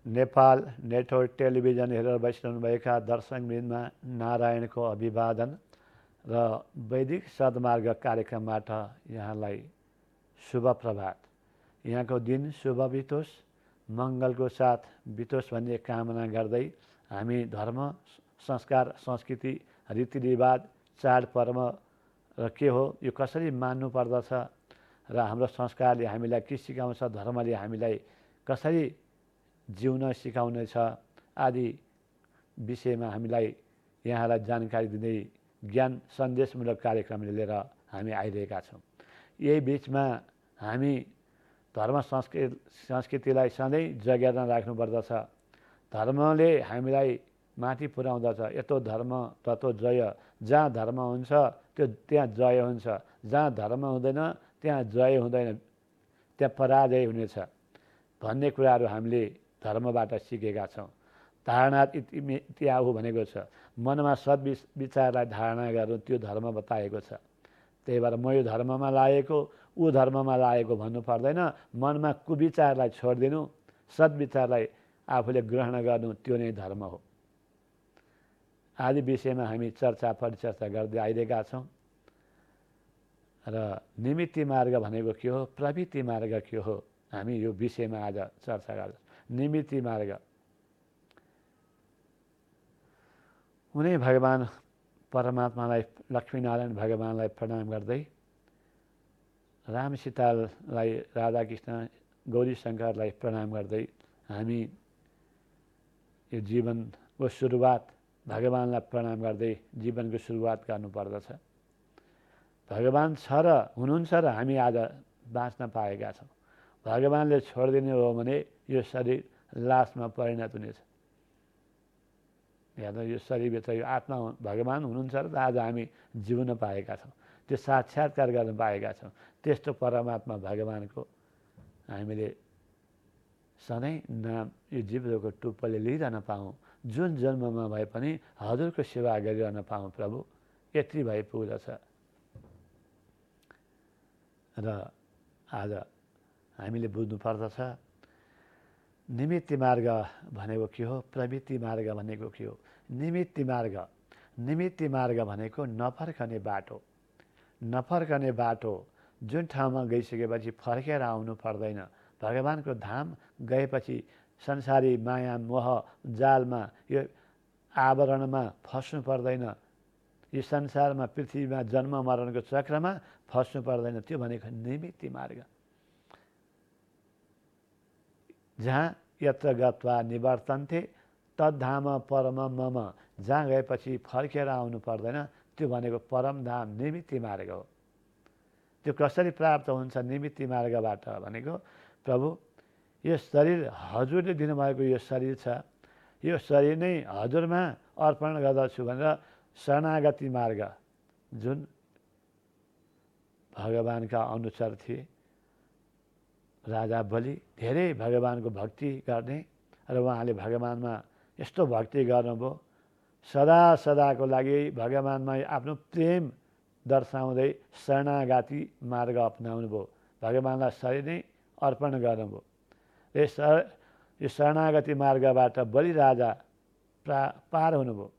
Nepal network television हेरेर बसिरहनुभएका दर्शकवृन्दमा नारायणको अभिवादन र वैदिक सद्मार्ग कार्यक्रमबाट यहाँलाई शुभ प्रभात। यहाँको दिन शुभ बितोस्, मङ्गलको साथ बितोस् भन्ने कामना गर्दै हामी धर्म, संस्कार, संस्कृति, रीतिरिवाज, चाडपर्व र के हो, यो कसरी मान्नु पर्दछ र हाम्रो संस्कारले हामीलाई के सिकाउँछ, धर्मले हामीलाई कसरी जिउन सिकाउनेछ आदि विषयमा हामीलाई यहाँलाई जानकारी दिँदै ज्ञान सन्देशमूलक कार्यक्रम लिएर हामी आइरहेका छौँ। यही बिचमा हामी धर्म संस्कृतिलाई सधैँ जगेर्न राख्नुपर्दछ। धर्मले हामीलाई माथि पुर्याउँदछ। यतो धर्म ततो जय। जहाँ धर्म हुन्छ त्यहाँ जय हुन्छ, जहाँ धर्म हुँदैन त्यहाँ जय हुँदैन, त्यहाँ पराजय हुनेछ भन्ने कुराहरू हामीले धर्मबाट सिकेका छौँ। धारणा इत्याहु भनेको छ, मनमा सद्विचारलाई धारणा गर्नु, त्यो धर्म बताएको छ। त्यही भएर म यो धर्ममा लागेको, ऊ धर्ममा लागेको भन्नु पर्दैन। मनमा कुविचारलाई छोडिदिनु, सद्विचारलाई आफूले ग्रहण गर्नु, त्यो नै धर्म हो। आदि विषयमा हामी चर्चा परिचर्चा गर्दै आइरहेका छौँ। र निमित्ति मार्ग भनेको के हो, प्रवृत्ति मार्ग के हो, हामी यो विषयमा आज चर्चा गर्छौँ। निमित्ति मार्ग उनी भगवान परमात्मालाई, लक्ष्मीनारायण भगवानलाई प्रणाम गर्दै, राम सीतालाई, राधाकृष्ण, गौरी शङ्करलाई प्रणाम गर्दै हामी यो जीवनको सुरुवात भगवानलाई प्रणाम गर्दै जीवनको सुरुवात गर्नुपर्दछ। भगवान छ र हुनुहुन्छ र हामी आज बाँच्न पाएका छौँ। भगवानले छोडिदिनु हो भने यो शरीर लासमा परिणत हुनेछ। हेर्नु, यो शरीरभित्र यो आत्मा भगवान हुनुहुन्छ र आज हामी जिउन पाएका छौँ, त्यो साक्षात्कार गर्न पाएका छौँ। त्यस्तो परमात्मा भगवानको हामीले सधैँ नाम यो जीवको टुप्पोले लिइरहन पाऊँ। जुन जन्ममा भए पनि हजुरको सेवा गरिरहन पाऊँ प्रभु, यति भए पुग्दछ। र आज हामीले बुझ्नुपर्दछ निमित्ति मार्ग भनेको के हो, प्रवृत्ति मार्ग भनेको के हो। निमित्ति मार्ग भनेको नफर्कने बाटो। नफर्कने बाटो, जुन ठाउँमा गइसकेपछि फर्केर आउनु पर्दैन। भगवानको धाम गएपछि संसारी माया मोह जालमा, यो आवरणमा फस्नु पर्दैन। यो संसारमा, पृथ्वीमा जन्म मरणको चक्रमा फस्नु पर्दैन। त्यो भनेको निमित्ति मार्ग। जहाँ यत्र गत्वा निवर्तन्ते तद्धाम परम मम, जहाँ गएपछि फर्केर आउनु पर्दैन, त्यो भनेको परमधाम निमित्ति मार्ग हो। त्यो कसरी प्राप्त हुन्छ निमित्ति मार्गबाट भनेको, प्रभु यो शरीर हजुरले दिनुभएको यो शरीर छ, यो शरीर नै हजुरमा अर्पण गर्दछु भनेर शरणागति मार्ग, जुन भगवानका अनुसार थिए। राजा बलि धेरै भगवानको भक्ति गर्ने र उहाँले भगवानमा यस्तो भक्ति गर्नुभयो, सदा सदाको लागि भगवानमा आफ्नो प्रेम दर्शाउँदै शरणागति मार्ग अपनाउनु भयो। भगवानलाई शरीर नै अर्पण गर्नुभयो। यो शरणागति मार्गबाट बलि राजा पार हुनुभयो।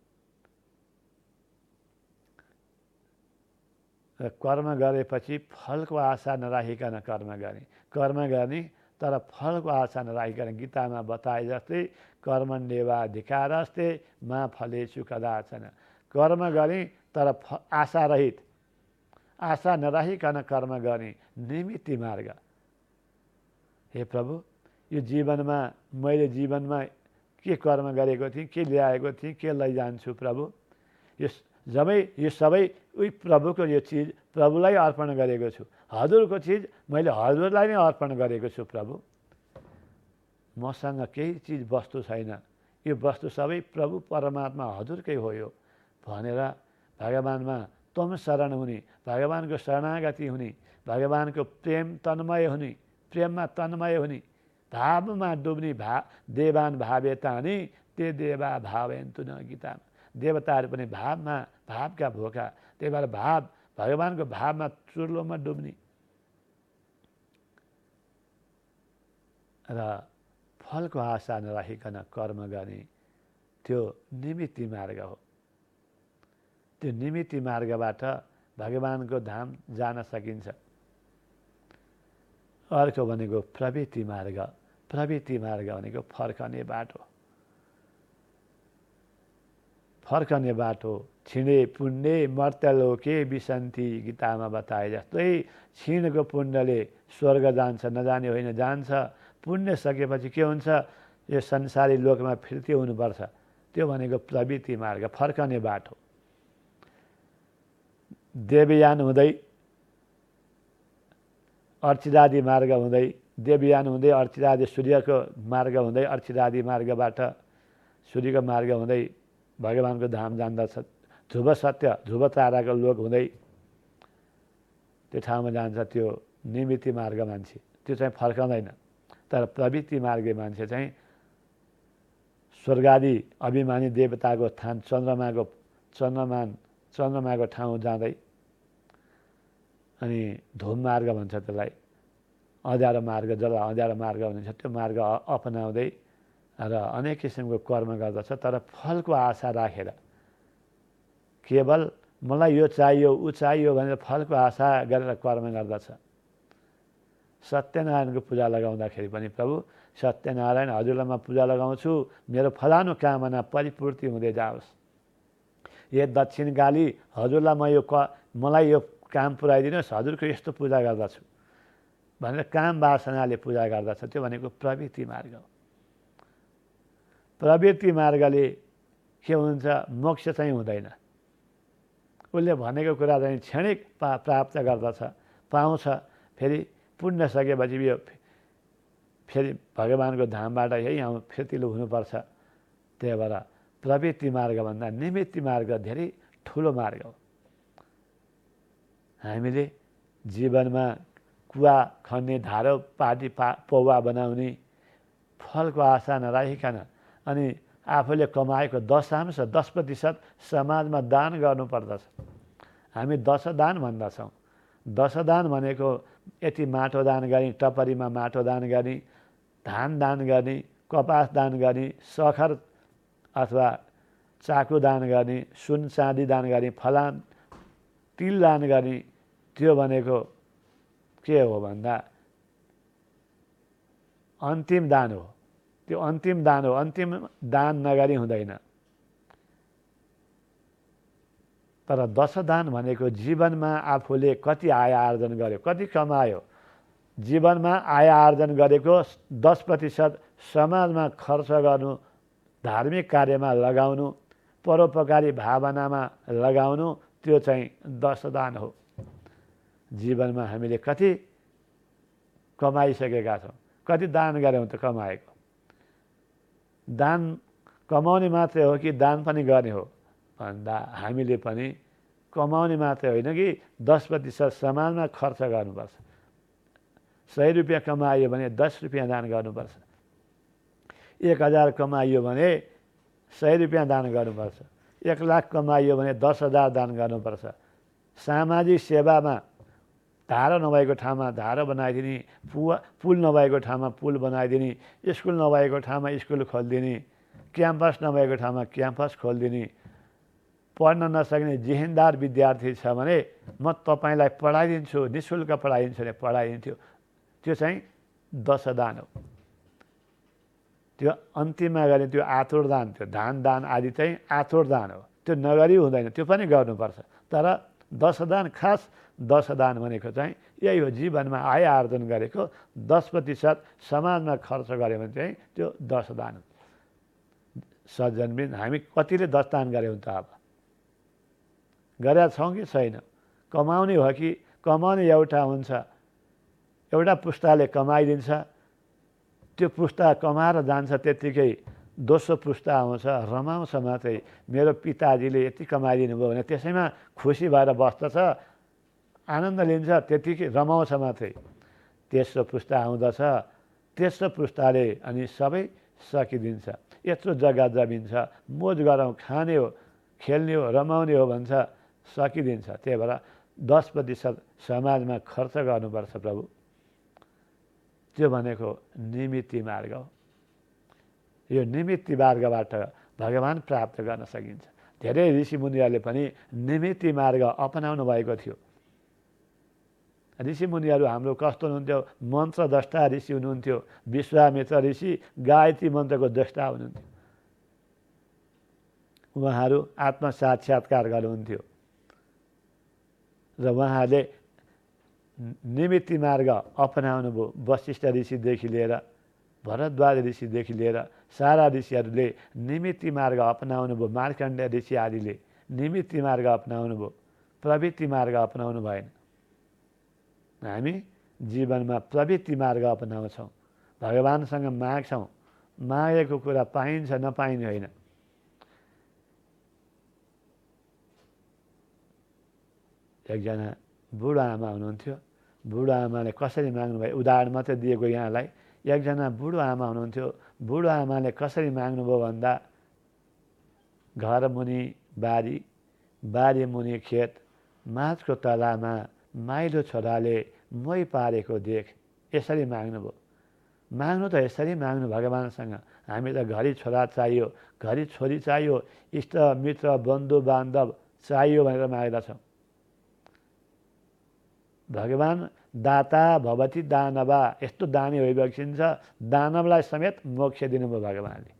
र कर्म गरेपछि फलको आशा नराखिकन कर्म गर्ने, तर फलको आशा नराखिकन गीतामा बताए जस्तै कर्मण्येवाधिकारस्ते मा फलेषु कदाचन। कर्म गर्ने तर आशारहित, आशा नराखिकन कर्म गर्ने, निमित्ति मार्ग। हे प्रभु, यो जीवनमा मैले जीवनमा के कर्म गरेको थिएँ, के ल्याएको थिएँ, के लैजान्छु प्रभु, यो सबै उही प्रभुको यो चिज प्रभुलाई अर्पण गरेको छु। हजुरको चिज मैले हजुरलाई नै अर्पण गरेको छु प्रभु। मसँग केही चिज वस्तु छैन, यो वस्तु सबै प्रभु परमात्मा हजुरकै हो यो भनेर भगवानमा तम शरण हुने, भगवानको शरणागति हुने, भगवानको प्रेममा तन्मय हुने, भावमा डुब्ने, देवान भावे ताने ते देवा भावयन्तु न गीतामा। देवताहरू पनि भावका भोका, त्यही भएर भगवानको भावमा चुर्लोमा डुब्ने र फलको आशा नराखिकन कर्म गर्ने त्यो निमित्ति मार्ग हो। त्यो निमित्ति मार्गबाट भगवानको धाम जान सकिन्छ। अर्को भनेको प्रवृत्ति मार्ग। प्रवृत्ति मार्ग भनेको फर्कने बाटो। फर्कने बाटो छिँडे पुण्य मर्त्यलोके विसन्ति गीतामा बताए जस्तै छिणको पुण्यले स्वर्ग जान्छ, नजाने होइन जान्छ। पुण्य सकेपछि के हुन्छ? यो संसारी लोकमा फिर्ती हुनुपर्छ। त्यो भनेको प्रवृत्ति मार्ग, फर्कने बाटो। देवयान हुँदै अर्चिरादि मार्ग हुँदै, देवयान हुँदै अर्चिरादि सूर्यको मार्ग हुँदै, अर्चिरादि मार्गबाट सूर्यको मार्ग हुँदै भगवानको धाम जान्दछ। ध्रुव सत्य, ध्रुव ताराको लोक हुँदै त्यो ठाउँमा जान्छ। त्यो निमित्ति मार्ग मान्छे, त्यो चाहिँ फर्कँदैन। तर प्रवृत्ति मार्गे मान्छे चाहिँ स्वर्गादि अभिमानी देवताको थान चन्द्रमाको ठाउँ जाँदै, अनि धुम मार्ग भन्छ त्यसलाई, अँध्यारो मार्ग, जसलाई अँध्यारो मार्ग भनिन्छ, त्यो मार्ग अपनाउँदै र अनेक किसिमको कर्म गर्दछ। तर फलको आशा राखेर, केवल मलाई यो चाहियो ऊ चाहियो भनेर फलको आशा गरेर कर्म गर्दछ। सत्यनारायणको पूजा लगाउँदाखेरि पनि प्रभु सत्यनारायण हजुरलाई म पूजा लगाउँछु, मेरो फलानु कामना परिपूर्ति हुँदै जाओस्। ए दक्षिणकाली हजुरलाई मलाई यो काम पुऱ्याइदिनुहोस्, हजुरको यस्तो पूजा गर्दछु भनेर काम वासनाले पूजा गर्दछ। त्यो भनेको प्रवृत्ति मार्ग हो। प्रवृत्ति मार्गले के हुन्छ? मोक्ष चाहिँ हुँदैन। उसले भनेको कुरा चाहिँ क्षणिक प्राप्त गर्दछ, पाउँछ। फेरि पुण्य सकेपछि यो फेरि भगवानको धामबाट यही फिर्तिलो हुनुपर्छ। त्यही भएर प्रवृत्ति मार्गभन्दा निमित्ति मार्ग धेरै ठुलो मार्ग हो। हामीले जीवनमा कुवा खन्ने, धारो पाटी पौवा बनाउने, फलको आशा नराखिकन अनि आफूले कमाएको 10% समाजमा दान गर्नुपर्दछ। हामी दशदान भन्दछौँ। दशदान भनेको यति माटो दान गर्ने, टपरीमा माटो दान गर्ने, धान दान गर्ने, कपास दान गर्ने, सखर अथवा चाकु दान गर्ने, सुन चाँदी दान गर्ने, फलाम तिल दान गर्ने। त्यो भनेको के हो भन्दा अन्तिम दान हो। त्यो अन्तिम दान हो। अन्तिम दान नगरी हुँदैन। तर दशदान भनेको जीवनमा आफूले कति आय आर्जन गर्यो, कति कमायो, जीवनमा आय आर्जन गरेको 10% समाजमा खर्च गर्नु, धार्मिक कार्यमा लगाउनु, परोपकारी भावनामा लगाउनु, त्यो चाहिँ दशदान हो। जीवनमा हामीले कति कमाइसकेका छौँ, कति दान गऱ्यौँ त कमाएको। दान कमाउने मात्रै हो कि दान पनि गर्ने हो भन्दा हामीले पनि कमाउने मात्रै होइन कि 10% समाजमा खर्च गर्नुपर्छ। 100 रुपियाँ कमाइयो भने 10 रुपियाँ दान गर्नुपर्छ। 1000 कमाइयो भने 100 रुपियाँ दान गर्नुपर्छ। 1 लाख कमाइयो भने 10,000 दान गर्नुपर्छ। सामाजिक सेवामा धारो नभएको ठाउँमा धारो बनाइदिने, पुल नभएको ठाउँमा पुल बनाइदिने, स्कुल नभएको ठाउँमा स्कुल खोलिदिने, क्याम्पस नभएको ठाउँमा क्याम्पस खोलिदिने। पढ्न नसक्ने जिहेन्दार विद्यार्थी छ भने म तपाईँलाई पढाइदिन्छु, निःशुल्क पढाइदिन्छु भने पढाइदिन्थ्यो। त्यो चाहिँ दशदान हो। त्यो अन्तिममा गर्ने त्यो आतुर दान, त्यो धान दान आदि चाहिँ आतुर दान हो। त्यो नगरी हुँदैन, त्यो पनि गर्नुपर्छ। तर दशदान, खास दशदान भनेको चाहिँ यही हो। जीवनमा आय आर्जन गरेको 10% समाजमा खर्च गऱ्यो भने चाहिँ त्यो दशदान हो। सज्जनबिन, हामी कतिले दशदान गऱ्यौँ त? अब गरेका छौँ कि छैन? कमाउने हो कि कमाउने एउटा हुन्छ, एउटा पुस्ताले कमाइदिन्छ, त्यो पुस्ता कमाएर जान्छ, त्यत्तिकै दोस्रो पुस्ता आउँछ, रमाउँछ मात्रै। मेरो पिताजीले यति कमाइदिनु भयो भने त्यसैमा खुसी भएर बस्दछ, आनन्द लिन्छ, त्यतिकै रमाउँछ मात्रै। तेस्रो पुस्ता आउँदछ, तेस्रो पुस्ताले अनि सबै सकिदिन्छ। यत्रो जग्गा जमिन छ, मोज गरौँ, खाने हो, खेल्ने हो, रमाउने हो भन्छ, सकिदिन्छ। त्यही भएर 10% समाजमा खर्च गर्नुपर्छ प्रभु। त्यो भनेको निमित्ति मार्ग हो। यो निमित्त मार्गबाट भगवान प्राप्त गर्न सकिन्छ। धेरै ऋषिमुनिहरूले पनि निमित्त मार्ग अपनाउनु भएको थियो। ऋषिमुनिहरू हाम्रो कस्तो हुनुहुन्थ्यो? मन्त्र द्रष्टा ऋषि हुनुहुन्थ्यो। विश्वामित्र ऋषि गायत्री मन्त्रको द्रष्टा हुनुहुन्थ्यो। उहाँहरू आत्मसाक्षात्कार गर्नुहुन्थ्यो र उहाँहरूले निमित्त मार्ग अपनाउनु भयो। वशिष्ठ ऋषिदेखि लिएर भरद्वाज ऋषिदेखि लिएर सारा ऋषिहरूले निमित्त मार्ग अपनाउनु भयो। मार्कण्डेय ऋषि आदिले निमित्त मार्ग अपनाउनु भयो, प्रवृत्ति मार्ग अपनाउनु भएन। हामी जीवनमा प्रवृत्ति मार्ग अपनाउँछौँ, भगवानसँग माग्छौँ। मागेको कुरा पाइन्छ नपाइने होइन। एकजना बुढो आमा हुनुहुन्थ्यो। बुढो आमाले कसरी माग्नुभयो उदाहरण मात्रै दिएको यहाँलाई। एकजना बुढो आमा हुनुहुन्थ्यो। बुढो आमाले कसरी माग्नुभयो भन्दा घर मुनि बारी, बारी मुनि खेत, माझको तलामा माइलो छोराले मोही पारेको देख, यसरी माग्नुभयो। माग्नु त यसरी माग्नु भगवानसँग। हामी त घरि छोरा चाहियो, घरि छोरी चाहियो, इष्ट मित्र बन्धु बान्धव चाहियो भनेर माग्दछौँ। भगवान दाता भवती दानवा, यस्तो दानी भइबक्सिन्छ दानवलाई समेत मोक्ष दिनुभयो भगवानले।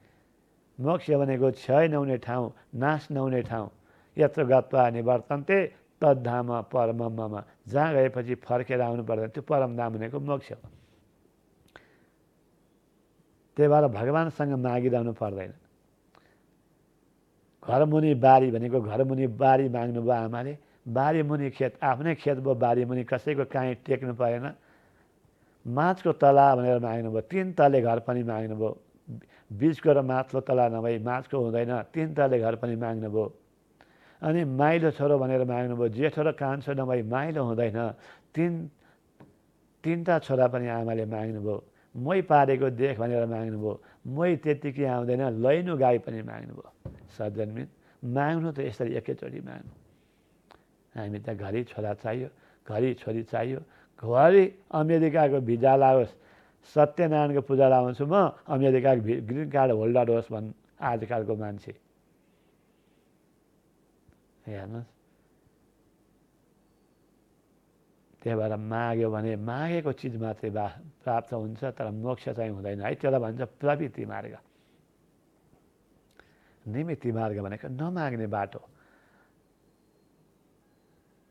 मोक्ष भनेको क्षय नहुने ठाउँ, नाश नहुने ठाउँ। यत्र गत्वा निवर्तन्ते तद्धाम परमं मम, जहाँ गएपछि फर्केर आउनु पर्दैन, त्यो परम धाम भनेको मोक्ष हो। त्यही भएर भगवानसँग मागिरहनु पर्दैन। घरमुनि बारी भनेको घरमुनि बारी माग्नुभयो आमाले। बारी मुनि खेत, आफ्नै खेत भयो बारी मुनि, कसैको काहीँ टेक्नु परेन। माझको तला भनेर माग्नुभयो। 3 तले घर पनि माग्नुभयो। बिचको र माथिल्लो तला नभई माझको हुँदैन, 3 तले घर पनि माग्नुभयो। अनि माइलो छोरो भनेर माग्नुभयो। जेठो र कान्छो नभई माइलो हुँदैन, 3टा छोरा पनि आमाले माग्नुभयो। मोही पारेको देख भनेर माग्नुभयो। मोही त्यत्तिकै आउँदैन, लैनु गाई पनि माग्नुभयो। सज्जनबिन, माग्नु त यसरी एकैचोटि माग्नु। हामी त घरि छोरा चाहियो, घरि छोरी चाहियो, घरि अमेरिकाको भिजा लागोस्, सत्यनारायणको पूजा लाउँछु म, अमेरिकाको ग्रिन कार्ड होल्डर होस् भन् आजकलको मान्छे। हेर्नुहोस्, त्यही भएर माग्यो भने मागेको चिज मात्रै प्राप्त हुन्छ, तर मोक्ष चाहिँ हुँदैन है। त्यसलाई भन्छ प्रवृत्ति मार्ग। निमित्त मार्ग भनेको नमाग्ने बाटो।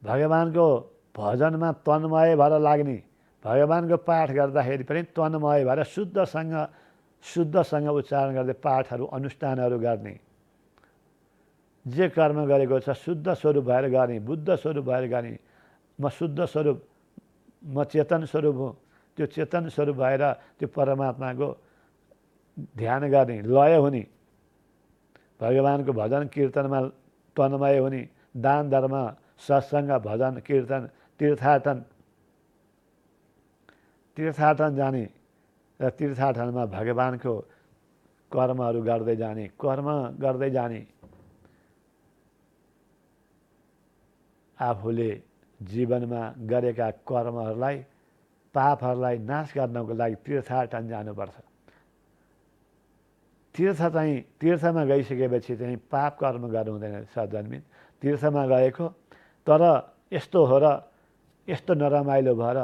भगवानको भजनमा तन्मय भएर लाग्ने, भगवानको पाठ गर्दाखेरि पनि तन्मय भएर शुद्धसँग उच्चारण गर्दै पाठहरू अनुष्ठानहरू गर्ने। जे कर्म गरेको छ शुद्ध स्वरूप भएर गर्ने, बुद्ध स्वरूप भएर गर्ने। म शुद्ध स्वरूप, म चेतन स्वरूप हुँ। त्यो चेतन स्वरूप भएर त्यो परमात्माको ध्यान गर्ने, लय हुने, भगवानको भजन कीर्तनमा तन्मय हुने, दान धर्म सत्सङ्ग भजन कीर्तन तीर्थाटन जाने र तीर्थाटनमा भगवानको कर्महरू गर्दै जाने, कर्म गर्दै जाने। आफूले जीवनमा गरेका कर्महरूलाई, पापहरूलाई नाश गर्नको लागि तीर्थाटन जानुपर्छ। तीर्थमा गइसकेपछि चाहिँ पाप कर्म गर्नु हुँदैन सज्जनबिन। तीर्थमा गएको तर यस्तो हो र यस्तो नरमाइलो भएर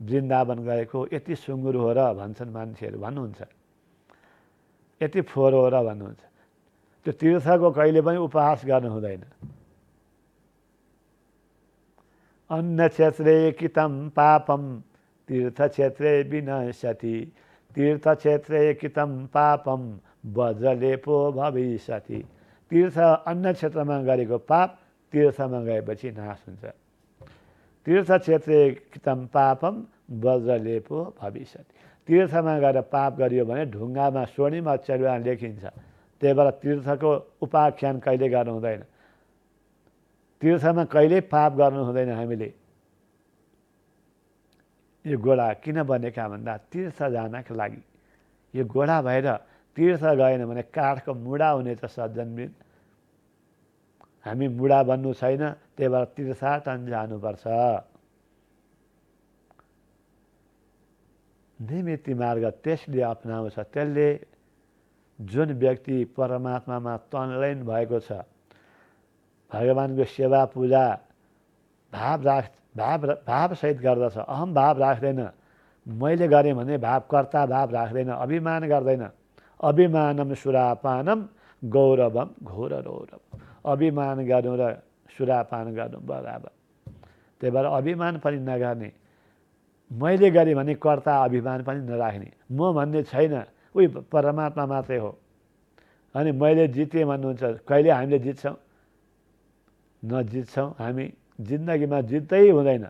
वृन्दावन गएको, यति सुँगुर हो र भन्छन् मान्छेहरू, भन्नुहुन्छ, यति फोहोर हो र भन्नुहुन्छ। त्यो तीर्थको कहिले पनि उपहास गर्नु हुँदैन। अन्य क्षेत्रे कृतं पापम तीर्थक्षेत्रे विनश्यति, तीर्थक्षेत्रे कृतं पापम वज्रलेपो भविष्यति। तीर्थ अन्य क्षेत्रमा गरेको पाप तीर्थमा गएपछि नाश हुन्छ। तीर्थक्षेत्रे कृतं पापम वज्रलेपो भविष्यति। तीर्थमा गएर पाप गरियो भने ढुङ्गामा स्वर्णिम अक्षरमा लेखिन्छ। त्यही भएर तीर्थको उपाख्यान कहिले गर्नु हुँदैन। तीर्थमा कहिल्यै पाप गर्नु हुँदैन। हामीले यो गोडा किन बनेका भन्दा तीर्थ जानका लागि। यो गोडा भएर तीर्थ गएन भने काठको मुढा हुने त सज्जनबिन। हामी मुढा बन्नु छैन, त्यही भएर तीर्थाटन जानुपर्छ। निमित्त मार्ग त्यसले अपनाउँछ, त्यसले जुन व्यक्ति परमात्मामा तन्लीन भएको छ, भगवानको सेवा पूजा भावसहित गर्दछ, अहम भाव राख्दैन, मैले गरेँ भने कर्ता भाव राख्दैन, अभिमान गर्दैन। अभिमानम सुरापानम गौरवम घोर रौरव। अभिमान गर्नु र सुरापान गर्नु बराबर। त्यही भएर अभिमान पनि नगर्ने, मैले गरेँ भने कर्ता अभिमान पनि नराख्ने, म भन्ने छैन, उही परमात्मा मात्रै हो। अनि मैले जितेँ भन्नुहुन्छ, कहिले हामीले जित्छौँ? नजित्छौँ। हामी जिन्दगीमा जित्दै हुँदैन।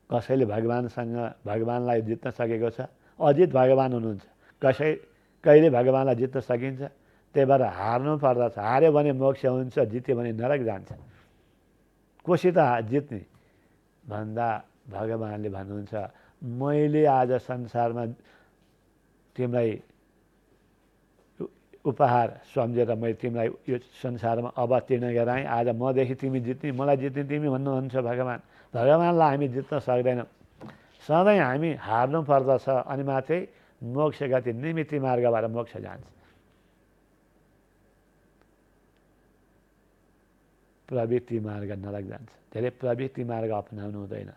कसैले भगवानलाई जित्न सकेको छ? अजित भगवान हुनुहुन्छ। कहिले भगवानलाई जित्न सकिन्छ? त्यही भएर हार्नु पर्दछ। हार्यो भने मोक्ष हुन्छ, जित्यो भने नरक जान्छ। कोसित जित्ने भन्दा भगवानले भन्नुहुन्छ, मैले आज संसारमा तिमीलाई उपहार सम्झेर मैले तिमीलाई यो संसारमा अवतीर्ण गराएँ। आज मदेखि तिमी जित्ने, मलाई जित्ने तिमी भन्नुहुन्छ भगवान। भगवानलाई हामी जित्न सक्दैनौँ। सधैँ हामी हार्नु पर्दछ। अनि मात्रै मोक्ष गति निमित्ति मार्गबाट मोक्ष जान्छ। प्रवृत्ति मार्ग नरक जान्छ। धेरै प्रवृत्ति मार्ग अपनाउनु हुँदैन।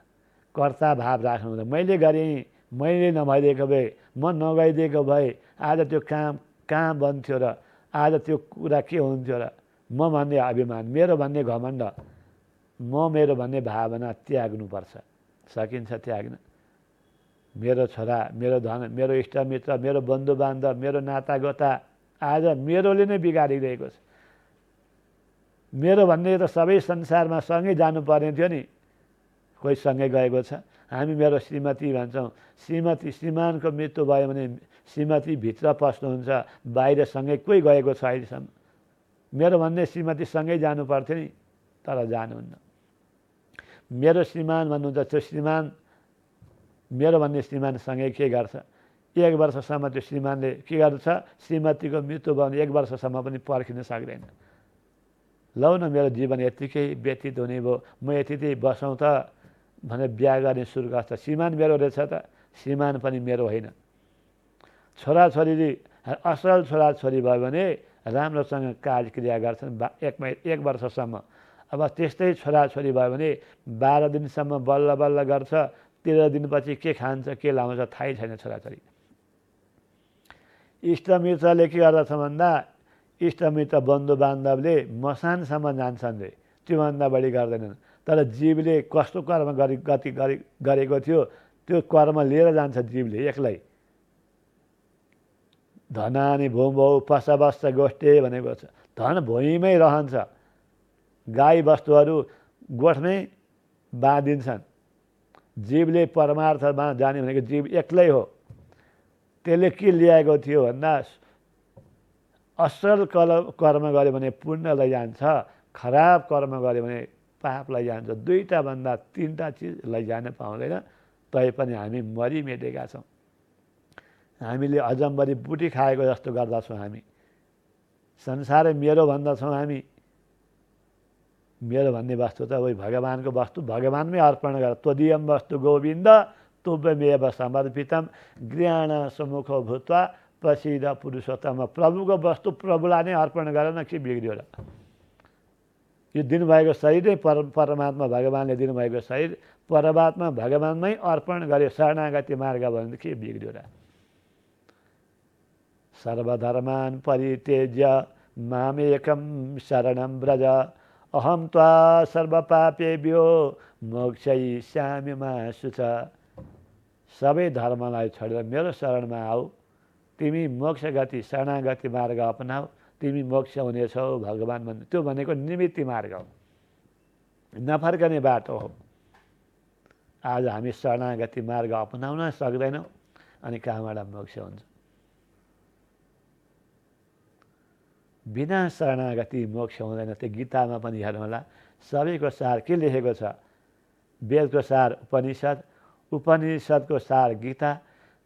कर्ता भाव राख्नु हुँदैन। मैले गरेँ, मैले नभइदिएको भए, म नगइदिएको भए आज त्यो काम कहाँ बन्थ्यो र आज त्यो कुरा के हुन्थ्यो र? म भन्ने अभिमान, मेरो भन्ने घमण्ड, मेरो भन्ने भावना त्याग्नुपर्छ। सकिन्छ त्याग्न? मेरो छोरा, मेरो धन, मेरो इष्टमित्र, मेरो बन्धुबान्धव, मेरो नातागोता आज मेरोले नै बिगारिरहेको छ। मेरो भन्ने त सबै संसारमा सँगै जानुपर्ने थियो नि, कोही सँगै गएको छ? हामी मेरो श्रीमती भन्छौँ। श्रीमानको मृत्यु भयो भने श्रीमती भित्र पस्नुहुन्छ, बाहिरसँगै कोही गएको छ अहिलेसम्म? मेरो भन्ने श्रीमती सँगै जानु पर्थ्यो नि, तर जानुहुन्न। मेरो श्रीमान भन्नुहुन्छ, त्यो श्रीमान, मेरो भन्ने श्रीमानसँगै के गर्छ? 1 वर्षसम्म त्यो श्रीमानले के गर्छ? श्रीमतीको मृत्यु भयो भने 1 वर्षसम्म पनि पर्खिन सक्दैन। लौ न, मेरो जीवन यत्तिकै व्यतीत हुने भयो, म यति बसौँ त भने बिहा गर्ने सुरु गर्छ। श्रीमान मेरो रहेछ त, श्रीमान पनि मेरो होइन। छोराछोरीले असल छोराछोरी भयो भने राम्रोसँग कार्यक्रिया गर्छन् 1 वर्षसम्म। अब त्यस्तै छोराछोरी भयो भने 12 दिनसम्म बल्ल बल्ल गर्छ। 13 दिनपछि के खान्छ के लाउँछ थाहै छैन छोराछोरी। इष्टमित्रले के गर्दछ भन्दा, इष्टमित्र बन्धुबान्धवले मसानसम्म जान्छन् रे, त्योभन्दा बढी गर्दैनन्। तर जीवले कस्तो कर्म गरेको थियो त्यो कर्म लिएर जान्छ जीवले एक्लै। धनानि भूमौ पशवश्च गोष्ठे भनेको छ। धन भुइँमै रहन्छ। गाई बस्तुहरू गोठमै बाँधिन्छन्। जीवले परमार्थमा जाने भनेको जीव एक्लै हो। त्यसले के ल्याएको थियो भन्दा, असल कर्म गर्यो भने पुण्य लैजान्छ, खराब कर्म गर्यो भने पाप लैजान्छ। 2टा भन्दा 3टा चिज लैजान पाउँदैन। तैपनि हामी मरिमेटेका छौँ। हामीले अजम्बरी बुटी खाएको जस्तो गर्दछौँ। हामी संसारै मेरो भन्दछौँ। हामी मेरो भन्ने वस्तु त उही भगवानको वस्तु भगवानमै अर्पण गर। त्वदीयम वस्तु गोविन्द तुभ्यमेव समर्पितम गृहाण सम्मुखो भूत्वा प्रसिद्ध पुरुषोत्तम। प्रभुको वस्तु प्रभुलाई नै अर्पण गर न, के बिग्रियो र? यो दिनुभएको शरीर नै परमात्मा भगवानले दिनुभएको शरीर परमात्मा भगवानमै अर्पण गर्यो। शरणागति मार्ग भयो भने के बिग्रियो र? सर्वधर्मान् परित्यज्य मामेकं शरणं व्रज अहं त्वा सर्वपापेभ्यो मोक्षयिष्यामि मा शुच। सबै धर्मलाई छोडेर मेरो शरणमा आऊ, तिमी मोक्ष गति शरणागति मार्ग अपनाऊ, तिमी मोक्ष हुनेछौ भगवान भन्ने। त्यो भनेको निमित्ति मार्ग हो, नफर्कने बाटो हो। आज हामी शरणागति मार्ग अपनाउन सक्दैनौँ, अनि कहाँबाट मोक्ष हुन्छ? बिना शरणागति मोक्ष हुँदैन। त्यो गीतामा पनि हेर्नु होला। सबैको सार के लेखेको छ? वेदको सार उपनिषद, उपनिषदको सार गीता,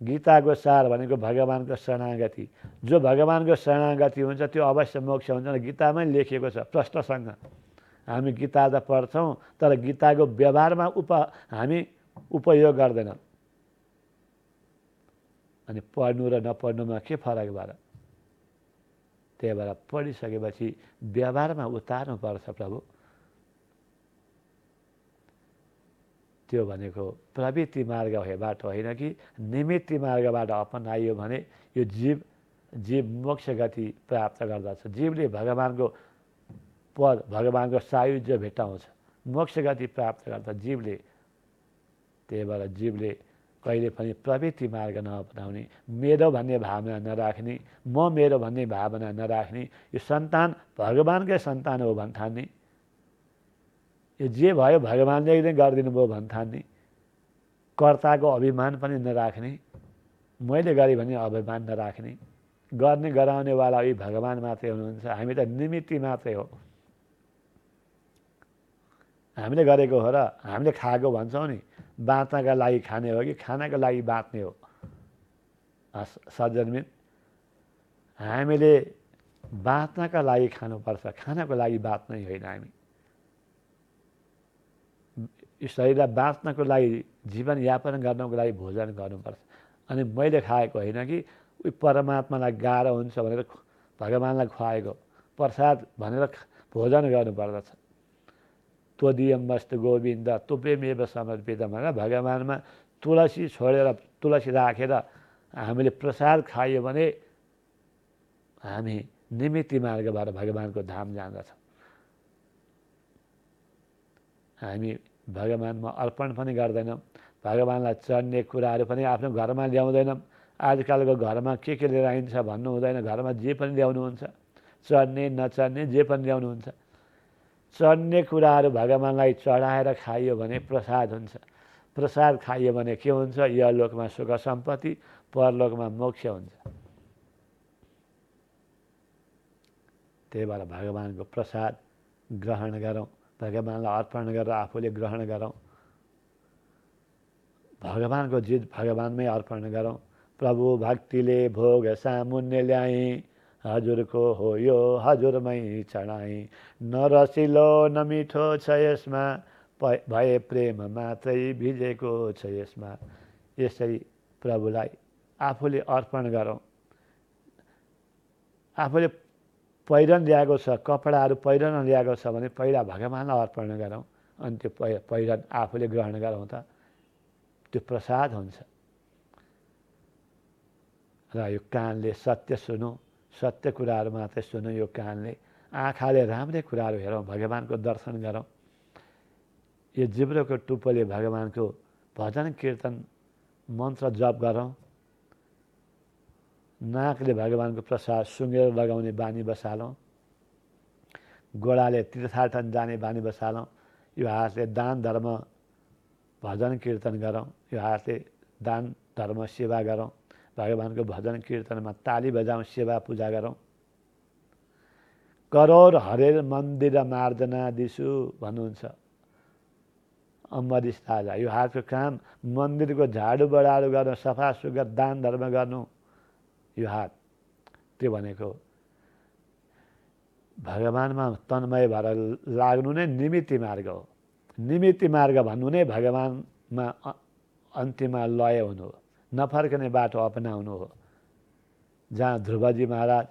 गीताको सार भनेको भगवानको शरणागति। जो भगवानको शरणागति हुन्छ त्यो अवश्य मोक्ष हुन्छ। गीतामै लेखिएको छ प्रष्टसँग। हामी गीता त पढ्छौँ, तर गीताको व्यवहारमा हामी उपयोग गर्दैनौँ। अनि पढ्नु र नपढ्नुमा के फरक भएर? त्यही भएर पढिसकेपछि व्यवहारमा उतार्नुपर्छ प्रभु। त्यो भनेको प्रवृत्ति मार्ग हेबाट होइन कि निमित्ति मार्गबाट अपनाइयो भने यो जीव मोक्ष गति प्राप्त गर्दछ। जीवले भगवानको पद, भगवानको सायुज्य भेटाउँछ, मोक्ष गति प्राप्त गर्छ जीवले। त्यही भएर जीवले कहिले पनि प्रवृत्ति मार्ग नअपनाउने, मेरो भन्ने भावना नराख्ने, म मेरो भन्ने भावना नराख्ने, यो सन्तान भगवानकै सन्तान हो भन्ठान्ने, यो जे भयो भगवानले नै गरिदिनु भयो भन्ठान्ने, कर्ताको अभिमान पनि नराख्ने, मैले गरेँ भने अभिमान नराख्ने, गर्ने गराउनेवाला यही भगवान मात्रै हुनुहुन्छ, हामी त निमित्ति मात्रै हो। हामीले गरेको हो र हामीले खाएको भन्छौँ नि, बाँच्नका लागि खाने हो कि खानाको लागि बाँच्ने हो? सज्जनमित, हामीले बाँच्नका लागि खानुपर्छ, खानको लागि बाँच्नै होइन। हामी यो शरीरलाई बाँच्नको लागि, जीवनयापन गर्नको लागि भोजन गर्नुपर्छ। अनि मैले खाएको होइन कि उही परमात्मालाई गाह्रो हुन्छ भनेर भगवानलाई खुवाएको प्रसाद भनेर भोजन गर्नुपर्दछ। त्वदीयमस्तु गोविन्द तुभ्यमेव समर्पितम् भनेर भगवानमा तुलसी छोडेर, तुलसी राखेर हामीले प्रसाद खायो भने हामी निमित्ति मार्गबाट भगवानको धाम जाँदछौँ। हामी भगवानमा अर्पण पनि गर्दैनौँ, भगवानलाई चढ्ने कुराहरू पनि आफ्नो घरमा ल्याउँदैनौँ। आजकलको घरमा के लिएर आइन्छ भन्नु हुँदैन, घरमा जे पनि ल्याउनुहुन्छ, चढ्ने नचढ्ने जे पनि ल्याउनुहुन्छ। चढ्ने कुराहरू भगवानलाई चढाएर खाइयो भने प्रसाद हुन्छ। प्रसाद खाइयो भने के हुन्छ? यलोकमा सुख सम्पत्ति, परलोकमा मोक्ष हुन्छ। त्यही भएर भगवानको प्रसाद ग्रहण गरौँ, भगवानलाई अर्पण गरेर आफूले ग्रहण गरौँ, भगवानको जित भगवानमै अर्पण गरौँ। प्रभु भक्तिले भोग सामुन्ने ल्याई, हजुरको हो यो हजुरमै चढाई, न रसिलो न मिठो छ यसमा, भए प्रेम मात्रै भिजेको छ यसमा। यसरी प्रभुलाई आफूले अर्पण गरौँ। आफूले पहिरन ल्याएको छ, कपडाहरू पहिरन ल्याएको छ भने पहिला भगवानलाई अर्पण गरौँ, अनि त्यो पहिरन आफूले ग्रहण गरौँ त त्यो प्रसाद हुन्छ। र यो कानले सत्य सुनौँ, सत्य कुराहरू मात्रै सुनौँ यो कानले। आँखाले राम्रै कुराहरू हेरौँ, भगवानको दर्शन गरौँ। यो जिब्रोको टुप्पोले भगवानको भजन कीर्तन मन्त्र जप गरौँ। नाकले भगवानको प्रसाद सुँगेर लगाउने बानी बसालौँ। गोडाले तीर्थाटन जाने बानी बसालौँ। यो हातले दान धर्म भजन कीर्तन गरौँ। यो हातले दान धर्म सेवा गरौँ। भगवानको भजन कीर्तनमा ताली बजाउँ, सेवा पूजा गरौँ। करोड हरेर मन्दिर मार्जना दिसु भन्नुहुन्छ अम्बरीश राजा। यो हातको काम मन्दिरको झाडु बढाडु गर्नु, सफा सुग्घर दान धर्म गर्नु। यो हात त्यो भनेको भगवानमा तन्मय भएर लाग्नु नै निमित्ति मार्ग हो। निमित्ति मार्ग भन्नु नै भगवानमा अन्तिममा लय हुनु हो, नफर्कने बाटो अपनाउनु हो। जहाँ ध्रुवजी महाराज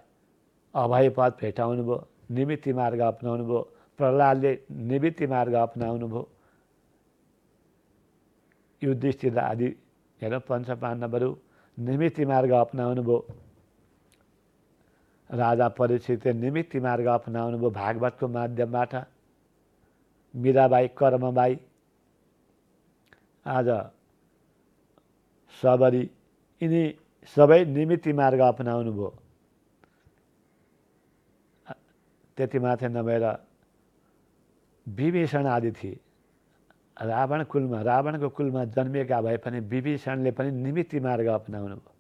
अभय पद भेटाउनु भयो, निमित्ति मार्ग अपनाउनु भयो। प्रहलादले निमित्ति मार्ग अपनाउनु भयो। युधिष्ठिर आदि हेर पञ्चपाण्डवहरू निमित्ति मार्ग अपनाउनु भयो। राजा परीक्षितले निमित्ति मार्ग अपनाउनु भयो भागवतको माध्यमबाट। मीराबाई, कर्मबाई, आज सबरी, यिनी सबै निमित्ति मार्ग अपनाउनु भयो। त्यति मात्रै नभएर विभीषण आदि थिए रावणको कुलमा जन्मिएका भए पनि विभीषणले पनि निमित्ति मार्ग अपनाउनु भयो,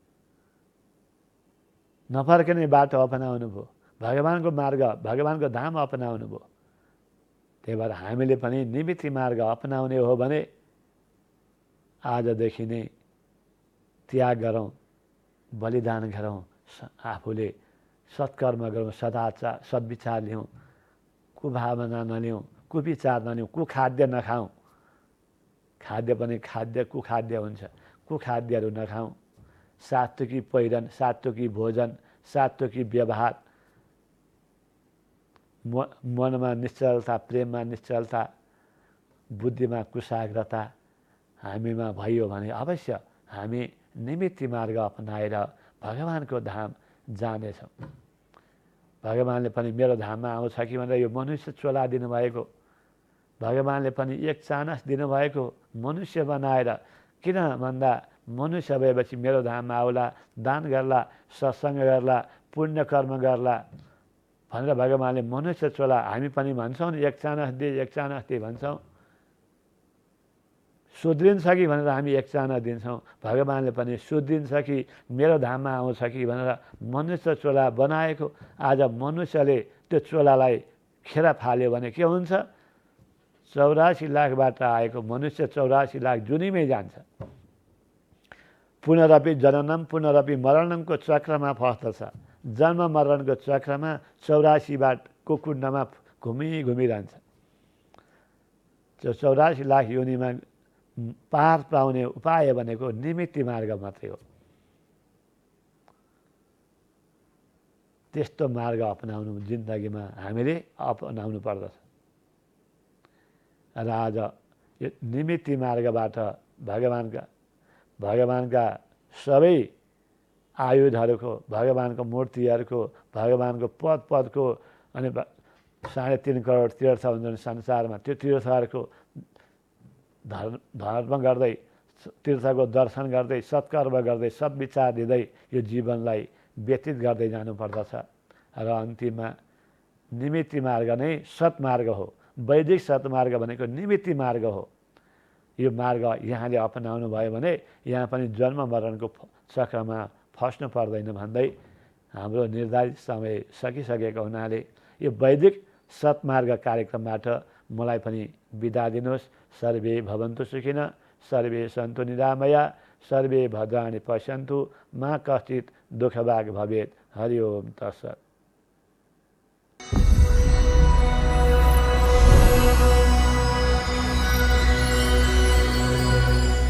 नफर्कने बाटो अपनाउनु भयो, भगवानको मार्ग, भगवानको धाम अपनाउनु भयो। त्यही भएर हामीले पनि निमित्ति मार्ग अपनाउने हो भने आजदेखि नै त्याग गरौँ, बलिदान गरौँ, आफूले सत्कर्म गरौँ, सदाचार सद्विचार लिउँ, कुभावना नलिउँ, कुविचार नलिउँ, कुखाद्य नखाउँ। खाद्य पनि खाद्य कुखाद्य हुन्छ, कुखाद्यहरू नखाउँ। सात्विकी पहिरन, सात्विकी भोजन, सात्विकी व्यवहार, मनमा निश्चलता, प्रेममा निश्चलता, बुद्धिमा कुशाग्रता हामीमा भयो भने अवश्य हामी निमित्ति मार्ग अपनाएर भगवानको धाम जानेछौँ। भगवानले पनि मेरो धाममा आउँछ कि भनेर यो मनुष्य चोला दिनुभएको, भगवानले पनि एक चानस दिनुभएको मनुष्य बनाएर, किन भन्दा मनुष्य भएपछि मेरो धाममा आउला, दान गर्ला, सत्सङ्ग गर्ला, पुण्य कर्म गर्ला भनेर भगवानले मनुष्य चोला। हामी पनि भन्छौँ नि एक चानस दे भन्छौँ, सुध्रिन्छ कि भनेर हामी एक चानस दिन्छौँ। भगवानले पनि सुध्रिन्छ कि मेरो धाममा आउँछ कि भनेर मनुष्य चोला बनाएको। आज मनुष्यले त्यो चोलालाई खेर फाल्यो भने के हुन्छ? 84 लाखबाट आएको मनुष्य 84 लाख जुनीमै जान्छ। पुनरपि जननम पुनरपि मरणमको चक्रमा फस्दछ। जन्म मरणको चक्रमा 84 को कुण्डमा घुमिरहन्छ। त्यो 84 लाख योनिमा पार पाउने उपाय भनेको निमित्ति मार्ग मात्रै हो। त्यस्तो मार्ग अपनाउनु जिन्दगीमा हामीले अपनाउनु पर्दछ। र आज यो निमित्ति मार्गबाट भगवानका सबै आयुधहरूको, भगवानको मूर्तिहरूको, भगवानको पदको अनि 3.5 करोड तीर्थ हुन्छन् संसारमा, त्यो तीर्थहरूको धर्म गर्दै, तीर्थको दर्शन गर्दै, सत्कर्म गर्दै, सद्विचार दिँदै यो जीवनलाई व्यतीत गर्दै जानुपर्दछ। र अन्तिममा निमित्ति मार्ग नै सत्मार्ग हो। वैदिक सत्मार्ग भनेको निमित्ति मार्ग हो। यो मार्ग यहाँले अपनाउनु भयो भने यहाँ पनि जन्म मरणको चक्रमा फस्नु पर्दैन भन्दै हाम्रो निर्धारित समय सकिसकेको हुनाले यो वैदिक सत्मार्ग कार्यक्रमबाट मलाई पनि बिदा दिनुहोस्। सर्वे भवन्तु सुखिनः, सर्वे सन्तु निरामया, सर्वे भद्राणि पश्यन्तु, मा कश्चित् दुःखभाग् भवेत्। हरि ओम तत्सत्।